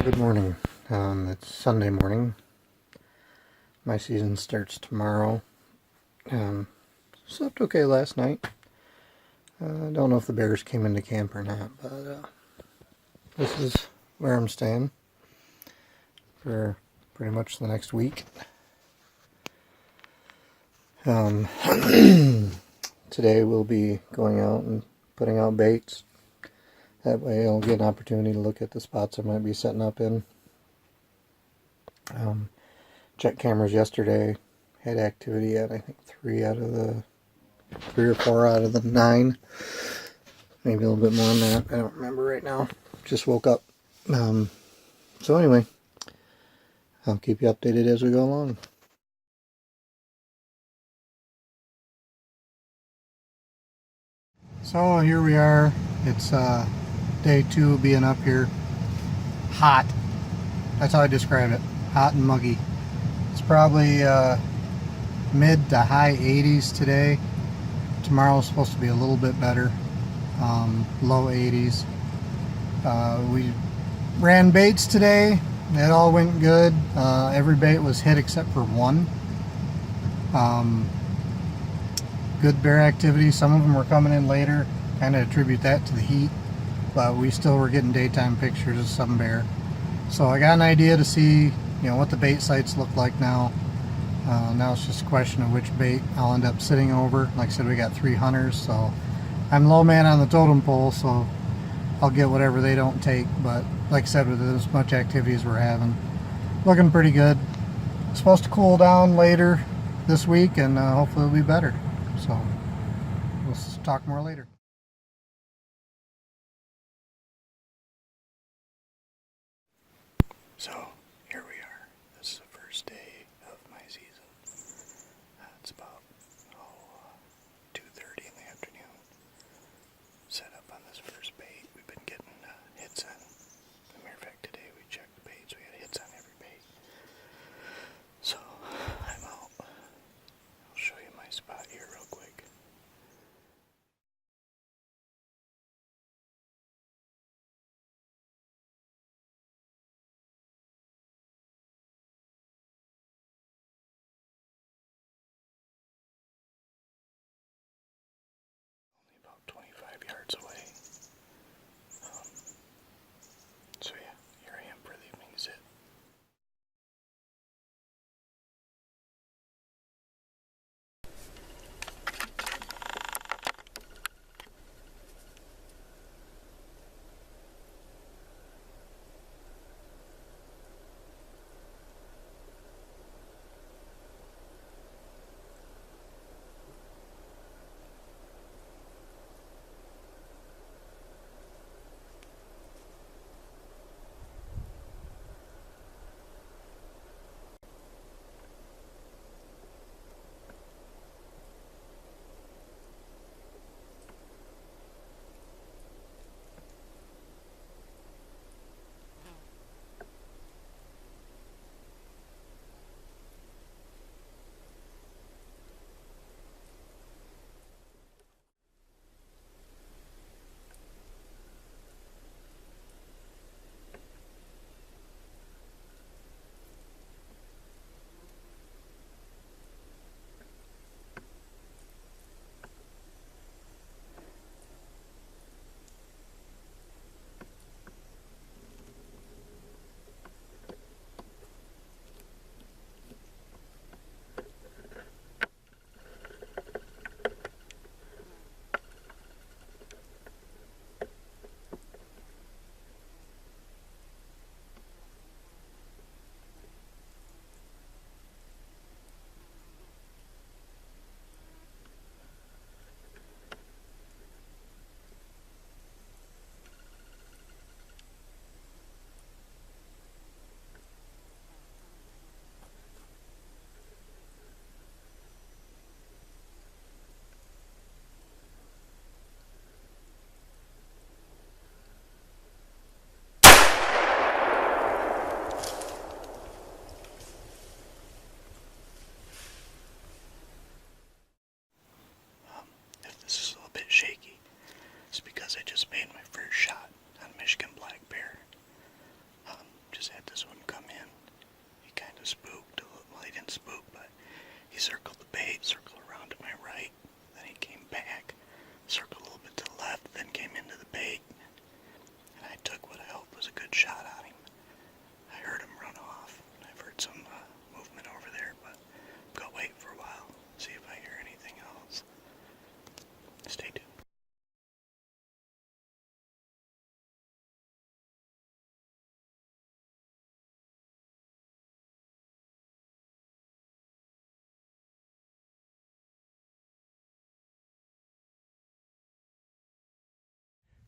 Good morning. It's Sunday morning. My season starts tomorrow. Slept okay last night. I don't know if the bears came into camp or not, but this is where I'm staying for pretty much the next week. Today we'll be going out and putting out baits. That way I'll get an opportunity to look at the spots I might be setting up in. Checked cameras yesterday. Had activity at I think 3 or 4 out of the 9. Maybe a little bit more than that. I don't remember right now. Just woke up. So anyway, I'll keep you updated as we go along. So here we are. It's day 2 of being up here. Hot. That's how I describe it. Hot and muggy. It's probably mid to high 80s today. Tomorrow's supposed to be a little bit better. Low 80s. We ran baits today. It all went good. Every bait was hit except for one. Good bear activity. Some of them were coming in later. Kind of attribute that to the heat, but we still were getting daytime pictures of some bear. So I got an idea to see, what the bait sites look like now. Now it's just a question of which bait I'll end up sitting over. Like I said, we got 3 hunters, so I'm low man on the totem pole, so I'll get whatever they don't take. But like I said, with as much activity as we're having, looking pretty good. It's supposed to cool down later this week, and hopefully it'll be better. So we'll talk more later. So here we are. This is the first day of my season. It's about 2:30 in the afternoon. Set up on this first bait. We've been getting hits on. As a matter of fact, today we checked the baits. We had hits on every bait. So I'm out. I'll show you my spot here real quick.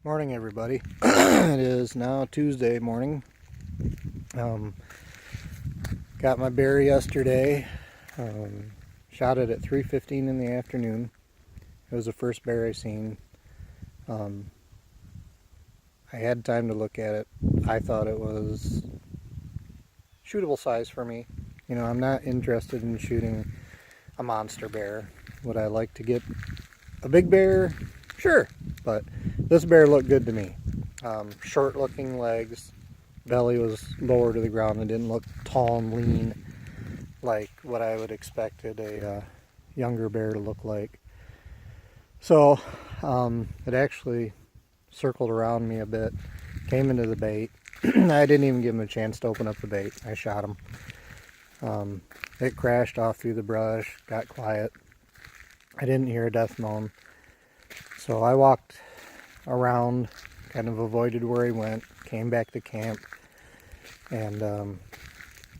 Morning, everybody. It is now Tuesday morning. Got my bear yesterday. Shot it at 3:15 in the afternoon. It was the first bear I seen. I had time to look at it. I thought it was shootable size for me. You know, I'm not interested in shooting a monster bear. Would I like to get a big bear? Sure, but this bear looked good to me. Short looking legs, belly was lower to the ground and didn't look tall and lean like what I would expected a younger bear to look like. So it actually circled around me a bit, came into the bait. I didn't even give him a chance to open up the bait. I shot him. It crashed off through the brush, got quiet. I didn't hear a death moan. So I walked around, kind of avoided where he went, came back to camp, and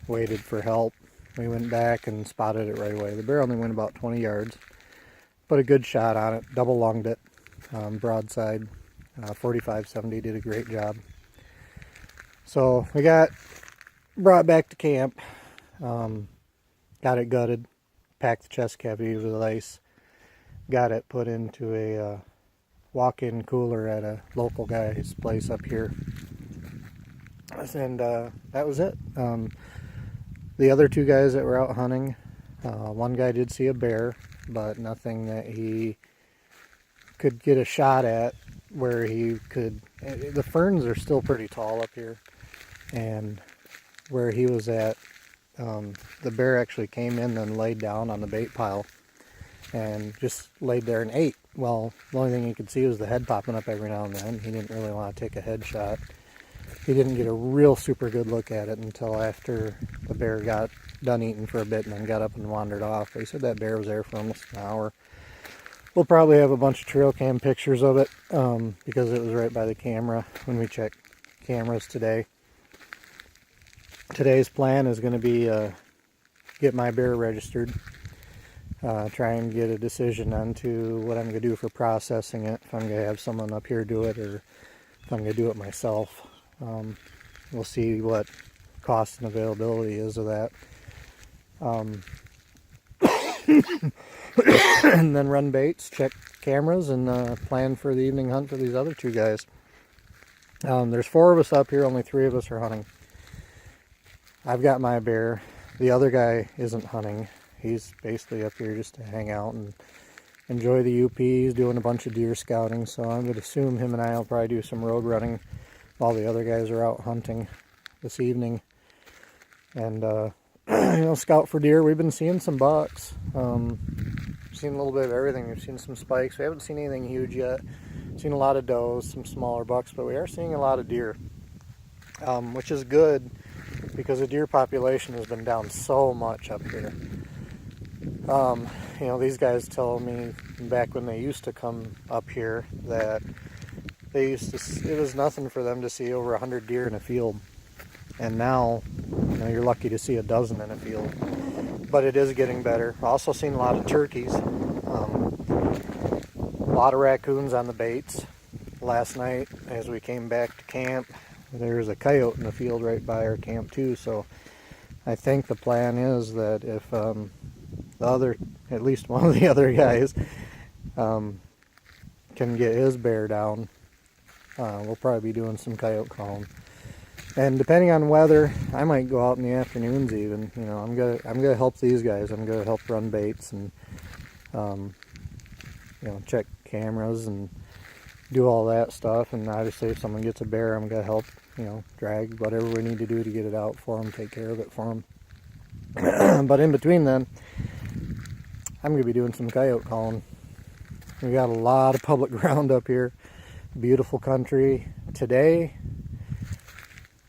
waited for help. We went back and spotted it right away. The bear only went about 20 yards. Put a good shot on it, double lunged it, broadside, 45-70, did a great job. So we got brought back to camp, got it gutted, packed the chest cavity with ice, got it put into a walk-in cooler at a local guy's place up here, and that was it. The other two guys that were out hunting, one guy did see a bear, but nothing that he could get a shot at where he could. The ferns are still pretty tall up here, and where he was at, the bear actually came in and laid down on the bait pile and just laid there and ate. Well, the only thing you could see was the head popping up every now and then. He didn't really want to take a head shot. He didn't get a real super good look at it until after the bear got done eating for a bit and then got up and wandered off. But he said that bear was there for almost an hour. We'll probably have a bunch of trail cam pictures of it because it was right by the camera when we checked cameras today. Today's plan is going to be get my bear registered. Try and get a decision onto what I'm going to do for processing it, if I'm going to have someone up here do it or if I'm going to do it myself. We'll see what cost and availability is of that. And then run baits, check cameras, and plan for the evening hunt for these other two guys. There's 4 of us up here, only 3 of us are hunting. I've got my bear. The other guy isn't hunting. He's basically up here just to hang out and enjoy the UP. He's doing a bunch of deer scouting, so I'm going to assume him and I will probably do some road running while the other guys are out hunting this evening. And, scout for deer. We've been seeing some bucks. Seen a little bit of everything. We've seen some spikes. We haven't seen anything huge yet. Seen a lot of does, some smaller bucks, but we are seeing a lot of deer, which is good because the deer population has been down so much up here. These guys tell me back when they used to come up here that it was nothing for them to see over 100 deer in a field. And now, you're lucky to see a dozen in a field. But it is getting better. Also seen a lot of turkeys. A lot of raccoons on the baits. Last night, as we came back to camp, there was a coyote in the field right by our camp too. So I think the plan is that if at least one of the other guys can get his bear down, we'll probably be doing some coyote calling. And depending on weather, I might go out in the afternoons even. I'm gonna help these guys. I'm gonna help run baits and check cameras and do all that stuff. And obviously, if someone gets a bear, I'm gonna help. Drag whatever we need to do to get it out for them, take care of it for them. But in between then, I'm going to be doing some coyote calling. We got a lot of public ground up here. Beautiful country. Today,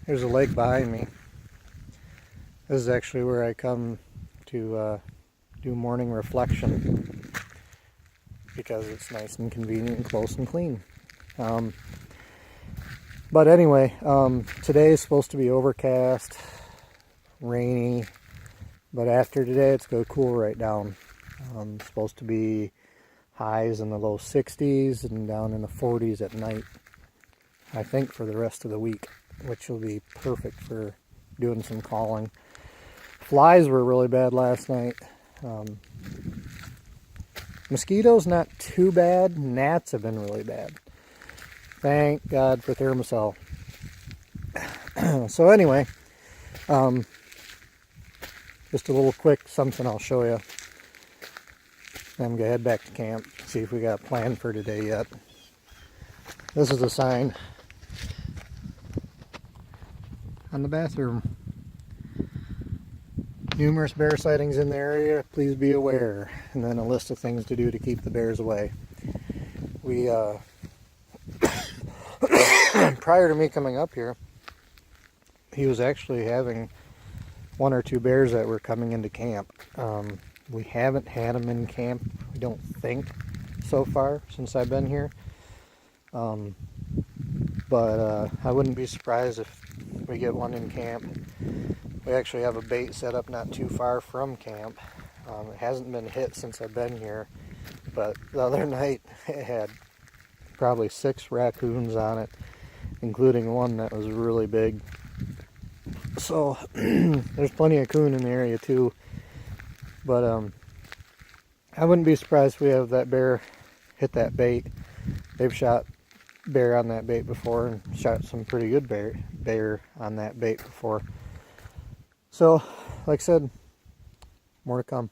there's a lake behind me. This is actually where I come to do morning reflection because it's nice and convenient and close and clean. But anyway, today is supposed to be overcast, rainy, but after today it's going to cool right down. It's supposed to be highs in the low 60s and down in the 40s at night. I think, for the rest of the week, which will be perfect for doing some calling. Flies were really bad last night. Mosquitoes not too bad. Gnats have been really bad. Thank God for Thermacell. So anyway, just a little quick something I'll show you. I'm gonna head back to camp, see if we got a plan for today yet. This is a sign on the bathroom. Numerous bear sightings in the area, please be aware. And then a list of things to do to keep the bears away. We, prior to me coming up here, he was actually having 1 or 2 bears that were coming into camp. We haven't had them in camp, we don't think, so far since I've been here. But I wouldn't be surprised if we get one in camp. We actually have a bait set up not too far from camp. It hasn't been hit since I've been here, but the other night it had probably 6 raccoons on it, including one that was really big. So there's plenty of coon in the area too, but I wouldn't be surprised if we have that bear hit that bait. They've shot bear on that bait before and shot some pretty good bear on that bait before. So, like I said, more to come.